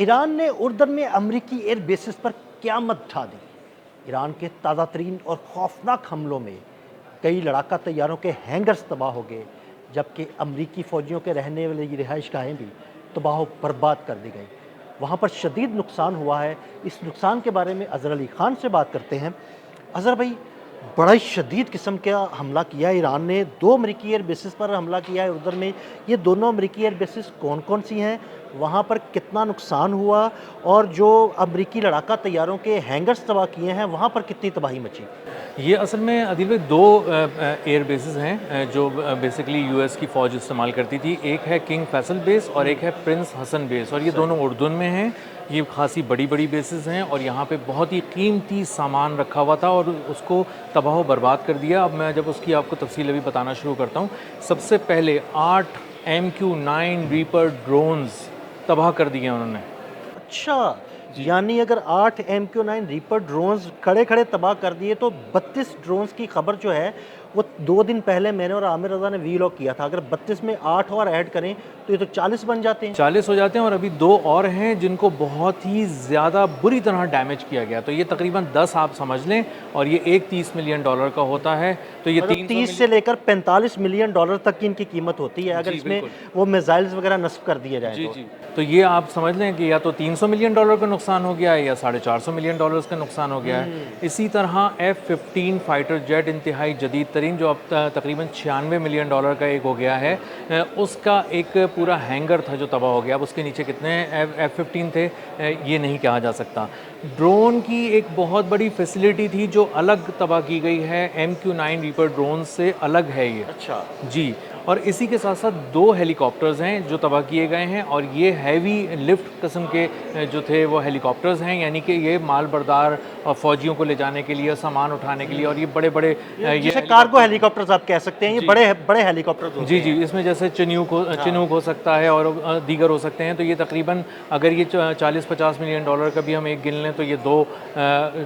Iran ने उर्दन में अमरीकी एयर बेसिस पर क़यामत ढा दी। ईरान के ताज़ा तरीन और खौफनाक हमलों में कई लड़ाका तैयारों के हैंगर्स तबाह हो गए, जबकि अमरीकी फ़ौजियों के रहने वाली रिहाइशगाहें भी तबाह बर्बाद कर दी गई। वहाँ पर शदीद नुकसान हुआ है। इस नुकसान के बारे में अज़हर अली ख़ान से बात करते हैं। अज़हर भाई, बड़ा ही शदीद किस्म का हमला किया है ईरान ने, 2 अमरीकी एयर बेसिस पर हमला किया है उर्दन में। ये दोनों अमरीकी एयर बेसिस कौन कौन सी हैं, वहाँ पर कितना नुकसान हुआ, और जो अमरीकी लड़ाका तैयारों के हैंगर्स तबाह किए हैं वहाँ पर कितनी तबाही मची? ये असल में अदील भाई 2 एयर बेसेस हैं जो बेसिकली यूएस की फ़ौज इस्तेमाल करती थी। एक है किंग फैसल बेस और एक है प्रिंस हसन बेस, और ये दोनों उर्दून में हैं। ये खासी बड़ी बड़ी बेसेस हैं और यहाँ पे बहुत ही कीमती सामान रखा हुआ था और उसको तबाह बर्बाद कर दिया। अब मैं जब उसकी आपको तफसील अभी बताना शुरू करता हूँ। सबसे पहले 8 MQ-9 रीपर ड्रोन्स तबाह कर दिए उन्होंने। अच्छा, यानी अगर 8 MQ-9 रीपर ड्रोन्स खड़े खड़े तबाह कर दिए, तो 32 ड्रोन्स की खबर जो है वो 2 दिन पहले मैंने और आमिर रज़ा ने वीलॉग किया था। अगर 32 में 8 और ऐड करें तो ये तो 40 बन जाते हैं। 40 हो जाते हैं, और अभी 2 और हैं जिनको बहुत ही ज़्यादा बुरी तरह डैमेज किया गया। तो ये तकरीबन 10 आप समझ लें, और ये एक $30 मिलियन का होता है। तो ये मतलब 30 से लेकर $45 मिलियन तक की इनकी कीमत होती है, अगर इसमें वो मिसाइल्स वगैरह नस्ब कर दिए जाएं। जी। तो ये आप समझ लें कि या तो $300 मिलियन का नुकसान हो गया है या $450 मिलियन का नुकसान हो गया है। इसी तरह F-15 फाइटर जेट इंतहाई जदीद तरीन, जो अब तकरीबन $96 मिलियन का एक हो गया है, उसका एक पूरा हैंगर था जो तबाह हो गया। अब उसके नीचे कितने F-15 थे ये नहीं कहा जा सकता। ड्रोन की एक बहुत बड़ी फैसिलिटी थी जो अलग तबाह की गई है, MQ-9 रीपर ड्रोन से अलग है ये। अच्छा जी, और इसी के साथ साथ 2 हेलीकॉप्टर्स हैं जो तबाह किए गए हैं, और ये हैवी लिफ्ट किस्म के जो थे वो हेलीकॉप्टर्स हैं, यानी कि ये माल बरदार और फ़ौजियों को ले जाने के लिए, सामान उठाने के लिए, और ये बड़े बड़े जैसे कार्गो हेलीकॉप्टर्स आप कह सकते हैं, ये बड़े बड़े हेलीकॉप्टर्स होते हैं। जी, इसमें जैसे चिनूक हो सकता है और दीगर हो सकते हैं। तो ये तकरीबन अगर ये 40-50 मिलियन डॉलर का भी हम एक गिन लें तो ये 2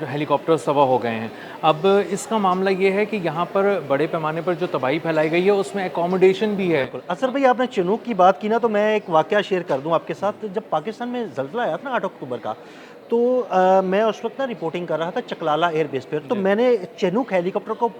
हेलीकॉप्टर्स तबाह हो गए हैं। अब इसका मामला ये है कि यहाँ पर बड़े पैमाने पर जो तबाही फैलाई गई है उसमें एकोमोडेशन भी है। असर भाई, आपने चिनूक की बात की ना, तो मैं एक वाकया शेयर कर दूं आपके साथ। जब पाकिस्तान में ज़ल्ज़ला आया था ना 8 अक्टूबर का, तो मैं उस वक्त ना रिपोर्टिंग कर रहा था चकलाला एयरबेस पर। तो मैंने चिनूक हेलीकॉप्टर को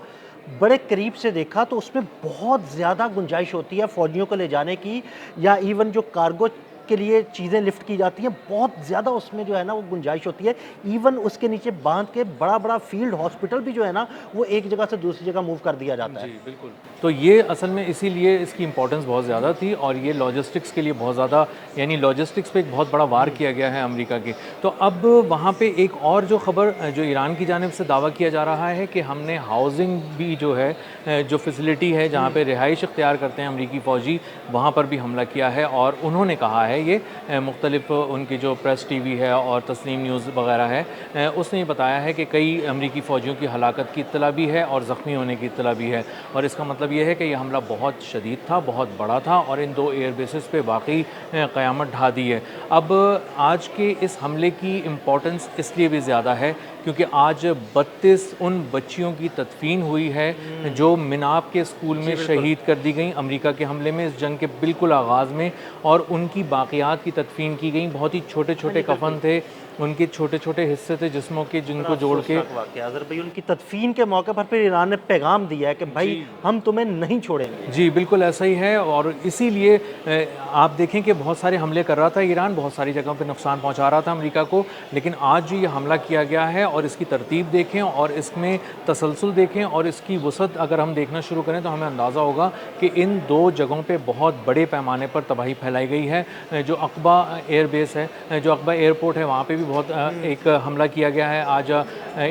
बड़े करीब से देखा, तो उसमें बहुत ज़्यादा गुंजाइश होती है फ़ौजियों को ले जाने की, या इवन जो कार्गो के लिए चीज़ें लिफ्ट की जाती हैं, बहुत ज़्यादा उसमें जो है ना वो गुंजाइश होती है। इवन उसके नीचे बांध के बड़ा बड़ा फील्ड हॉस्पिटल भी जो है ना वो एक जगह से दूसरी जगह मूव कर दिया जाता है। जी बिल्कुल। तो ये असल में इसीलिए इसकी इंपॉर्टेंस बहुत ज़्यादा थी, और ये लॉजिस्टिक्स के लिए बहुत ज़्यादा, यानी लॉजिस्टिक्स पे एक बहुत बड़ा वार किया गया है अमेरिका के। तो अब वहाँ पे एक और जो ख़बर जो ईरान की जानिब से दावा किया जा रहा है कि हमने हाउसिंग भी जो है, जो फैसिलिटी है जहाँ पे रिहाइश इख्तियार करते हैं अमरीकी फ़ौजी, वहाँ पर भी हमला किया है। और उन्होंने कहा है ये मुख्तलिफ उनकी जो प्रेस टीवी है और तस्नीम न्यूज़ वगैरह है, उसने ये बताया है कि कई अमरीकी फ़ौजियों की हलाकत की इत्तला भी है और ज़ख्मी होने की इत्तला भी है। और इसका मतलब ये है कि यह हमला बहुत शदीद था, बहुत बड़ा था, और इन 2 एयर बेसिस पे वाकई क़यामत ढा दी है। अब आज के इस हमले की इम्पोर्टेंस इसलिए भी ज़्यादा है क्योंकि आज 32 उन बच्चियों की तदफीन हुई है जो मिनाब के स्कूल में शहीद कर दी गई अमेरिका के हमले में, इस जंग के बिल्कुल आगाज़ में, और उनकी बाक़ियात की तदफीन की गई। बहुत ही छोटे छोटे कफन थे, उनके छोटे छोटे हिस्से थे जिस्मों के, जिनको जोड़ के भाई उनकी तदफीन के मौके पर फिर ईरान ने पैगाम दिया है कि भाई हम तुम्हें नहीं छोड़ेंगे। जी बिल्कुल ऐसा ही है, और इसीलिए आप देखें कि बहुत सारे हमले कर रहा था ईरान, बहुत सारी जगहों पे नुकसान पहुंचा रहा था अमेरिका को, लेकिन आज जो ये हमला किया गया है और इसकी तरतीब देखें और इसमें तसलसल देखें और इसकी वसअत अगर हम देखना शुरू करें तो हमें अंदाज़ा होगा कि इन 2 जगहों पे बहुत बड़े पैमाने पर तबाही फैलाई गई है। जो अक़बा एयर बेस है, जो अक़बा एयरपोर्ट है, वहाँ पे भी बहुत एक हमला किया गया है आज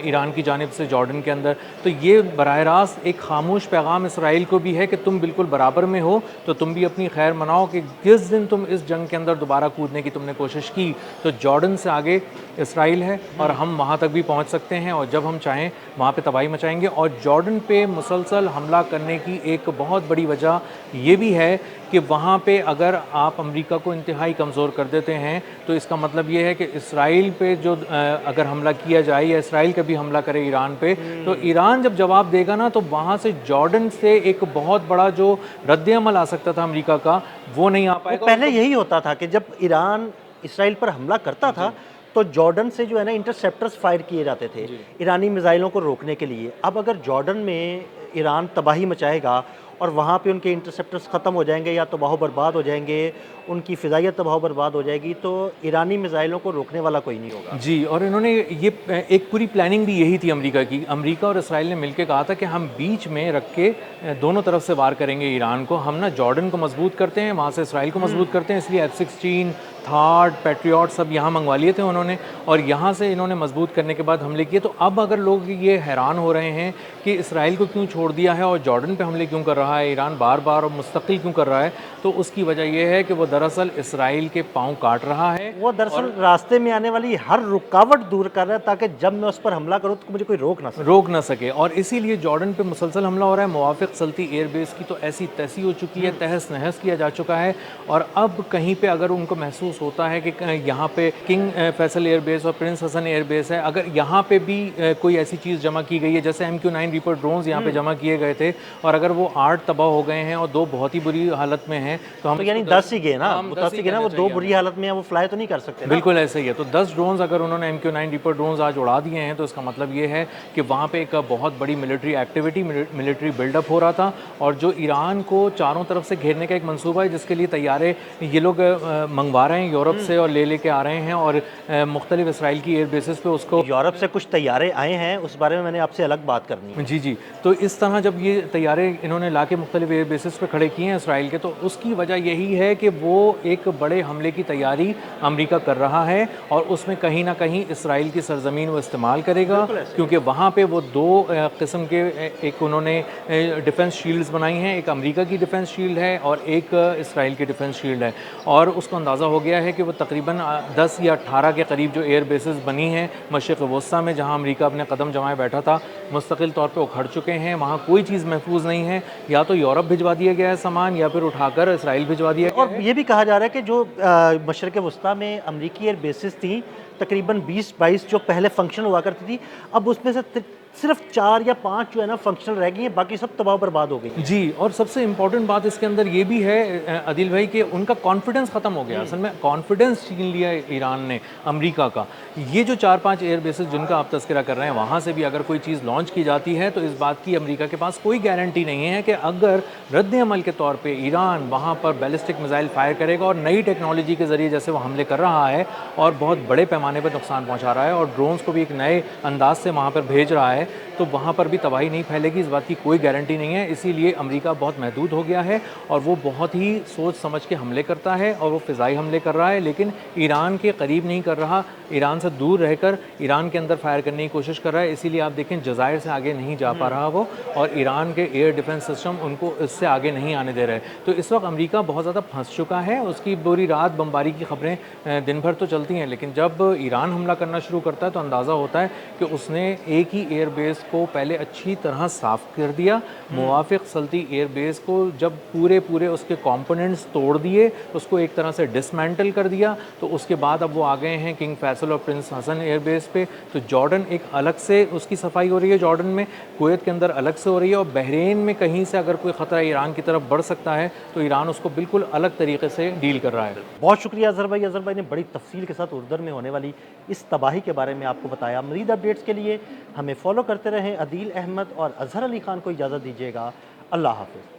ईरान की जानिब से जॉर्डन के अंदर। तो ये बराह रास्त एक खामोश पैगाम इसराइल को भी है कि तुम बिल्कुल बराबर में हो, तो तुम भी अपनी खैर मनाओ कि जिस दिन तुम इस जंग के अंदर दोबारा कूदने की तुमने कोशिश की तो जॉर्डन से आगे इसराइल है और हम वहाँ तक भी पहुँच सकते हैं, और जब हम चाहें वहाँ पे तबाही मचाएंगे। और जॉर्डन पे मुसलसल हमला करने की एक बहुत बड़ी वजह ये भी है कि वहाँ पे अगर आप अमेरिका को इंतहाई कमज़ोर कर देते हैं तो इसका मतलब ये है कि इसराइल पे जो अगर हमला किया जाए या इसराइल कभी हमला करे ईरान पे, तो ईरान जब जवाब देगा ना तो वहाँ से जॉर्डन से एक बहुत बड़ा जो रद्द-ए-अमल आ सकता था अमेरिका का, वो नहीं आ पाएगा। पहले यही होता था कि जब ईरान इसराइल पर हमला करता था तो जॉर्डन से जो है ना इंटरसेप्टर्स फायर किए जाते थे ईरानी मिसाइलों को रोकने के लिए। अब अगर जॉर्डन में ईरान तबाही मचाएगा और वहाँ पे उनके इंटरसेप्टर्स ख़त्म हो जाएंगे या तबाह बर्बाद हो जाएंगे, उनकी फ़िज़ाइयत तबाह बर्बाद हो जाएगी, तो ईरानी मिसाइलों को रोकने वाला कोई नहीं होगा। जी, और इन्होंने ये एक पूरी प्लानिंग भी यही थी अमेरिका की। अमेरिका और इसराइल ने मिलकर कहा था कि हम बीच में रख के दोनों तरफ से वार करेंगे ईरान को। हम ना जॉर्डन को मजबूत करते हैं, वहाँ से इसराइल को मजबूत करते हैं, इसलिए F-16 थार्ड पैट्रियट सब यहाँ मंगवा लिए थे उन्होंने, और यहाँ से इन्होंने मजबूत करने के बाद हमले किए। तो अब अगर लोग ये हैरान हो रहे हैं कि इसराइल को क्यों छोड़ दिया है और जॉर्डन पे हमले क्यों कर रहा है ईरान बार बार और मुस्तकिल क्यों कर रहा है, तो उसकी वजह यह है कि वो दरअसल इसराइल के पाँव काट रहा है। वो दरअसल रास्ते में आने वाली हर रुकावट दूर कर रहा है ताकि जब मैं उस पर हमला करूँ तो मुझे कोई रोक ना सके। और इसीलिए जॉर्डन पे मुसलसल हमला हो रहा है। मुवाफ़िक़ सल्ती एयरबेस की तो ऐसी तैसी हो चुकी है, तहस नहस किया जा चुका है। और अब कहीं पे अगर उनको महसूस होता है कि यहाँ पे किंग फैसल एयरबेस और प्रिंस हसन एयरबेस है, अगर यहाँ पे भी कोई ऐसी चीज़ जमा की गई है, जैसे MQ-9 रीपर ड्रोन्स यहाँ पे जमा किए गए थे, और अगर वो 8 तबाह हो गए हैं और 2 बहुत ही बुरी हालत में हैं, तो हम यानी 10 ही गए ना, वो 10 ही गए ना, वो 2 बुरी हालत में है, वो फ्लाई तो नहीं कर सकते ना। बिल्कुल ऐसे ही है। तो 10 ड्रोन्स अगर उन्होंने MQ-9 रीपर ड्रोन्स आज उड़ा दिए हैं, तो इसका मतलब ये है कि वहाँ पे एक बहुत बड़ी मिलिट्री एक्टिविटी, मिलिट्री बिल्डअप हो रहा था, और जो ईरान को चारों तरफ से घेरने का एक मंसूबा है, जिसके लिए तैयारे ये लोग मंगवा रहे हैं यूरोप से और लेके आ रहे हैं, और मुख्तलिफ इसराइल की एयर बेसिस पे उसको यूरोप से कुछ तैयारे आए हैं, उस बारे में मैंने आपसे अलग बात करनी है। जी। तो इस तरह जब ये तैयारे इन्होंने ला के मुख्तलिफ एयर बेसिस पे खड़े किए हैं इसराइल के, तो उसकी वजह यही है कि वो एक बड़े हमले की तैयारी अमेरिका कर रहा है, और उसमें कहीं ना कहीं इसराइल की सरजमीन वो इस्तेमाल करेगा, क्योंकि वहाँ पे वो 2 किस्म के एक उन्होंने डिफेंस शील्ड्स बनाई हैं, एक अमेरिका की डिफेंस शील्ड है और एक इसराइल की डिफेंस शील्ड है। और उसको अंदाज़ा हो गया है कि वो तकरीबन 10 या 18 के करीब जो एयर बेसिस बनी हैं मशरिक़ वस्ता में, जहाँ अमेरिका अपने कदम जमाए बैठा था, मुस्तकिल तौर पे उखड़ चुके हैं। वहाँ कोई चीज़ महफूज नहीं है, या तो यूरोप भिजवा दिया गया है सामान, या फिर उठाकर इसराइल भिजवा दिया गया है। और ये भी कहा जा रहा है कि जो मशरिक़ वस्ता में अमरीकी एयर बेसिस थी, तकरीबन 20-22 जो पहले फंक्शन हुआ करती थी, अब उसमें से सिर्फ 4 या 5 जो है ना फंक्शनल रह गई हैं, बाकी सब तबाह बर्बाद हो गई। जी, और सबसे इम्पोर्टेंट बात इसके अंदर ये भी है आदिल भाई, कि उनका कॉन्फिडेंस ख़त्म हो गया। असल में कॉन्फिडेंस छीन लिया ईरान ने अमेरिका का। ये जो 4-5 एयर बेसिस जिनका आप तज़किरा कर रहे हैं, वहाँ से भी अगर कोई चीज़ लॉन्च की जाती है, तो इस बात की अमेरिका के पास कोई गारंटी नहीं है कि अगर रद्द अमल के तौर पर ईरान वहाँ पर बैलिस्टिक मिसाइल फायर करेगा और नई टेक्नोलॉजी के ज़रिए जैसे वो हमले कर रहा है और बहुत बड़े पैमाने पर नुकसान पहुँचा रहा है और ड्रोन्स को भी एक नए अंदाज से वहाँ पर भेज रहा है, तो वहाँ पर भी तबाही नहीं फैलेगी, इस बात की कोई गारंटी नहीं है। इसीलिए अमेरिका बहुत महदूद हो गया है और वो बहुत ही सोच समझ के हमले करता है, और वो फ़िज़ाई हमले कर रहा है, लेकिन ईरान के करीब नहीं कर रहा, ईरान से दूर रहकर ईरान के अंदर फायर करने की कोशिश कर रहा है। इसीलिए आप देखें जज़ायर से आगे नहीं जा पा रहा वो, और ईरान के एयर डिफेंस सिस्टम उनको इससे आगे नहीं आने दे रहे। तो इस वक्त अमेरिका बहुत ज़्यादा फंस चुका है। उसकी पूरी रात बमबारी की खबरें दिन भर तो चलती हैं, लेकिन जब ईरान हमला करना शुरू करता है तो अंदाज़ा होता है कि उसने एक ही एयर बेस को पहले अच्छी तरह साफ़ कर दिया। मुवाफ़िक़ सल्ती एयर बेस को जब पूरे उसके कंपोनेंट्स तोड़ दिए, उसको एक तरह से डिसमेंटल कर दिया, तो उसके बाद अब वो आ गए हैं किंग फैसल और प्रिंस हसन एयर बेस पे। तो जॉर्डन एक अलग से उसकी सफाई हो रही है, जॉर्डन में, कुवैत के अंदर अलग से हो रही है, और बहरीन में कहीं से अगर कोई ख़तरा ईरान की तरफ बढ़ सकता है तो ईरान उसको बिल्कुल अलग तरीके से डील कर रहा है। बहुत शुक्रिया अज़हर भाई। अज़हर भाई ने बड़ी तफसील के साथ उर्दन में होने वाली इस तबाही के बारे में आपको बताया। मज़ीद अपडेट्स के लिए हमें फॉलो करते रहें। अदील अहमद और अज़हर अली ख़ान को इजाज़त दीजिएगा। अल्लाह हाफ़िज़।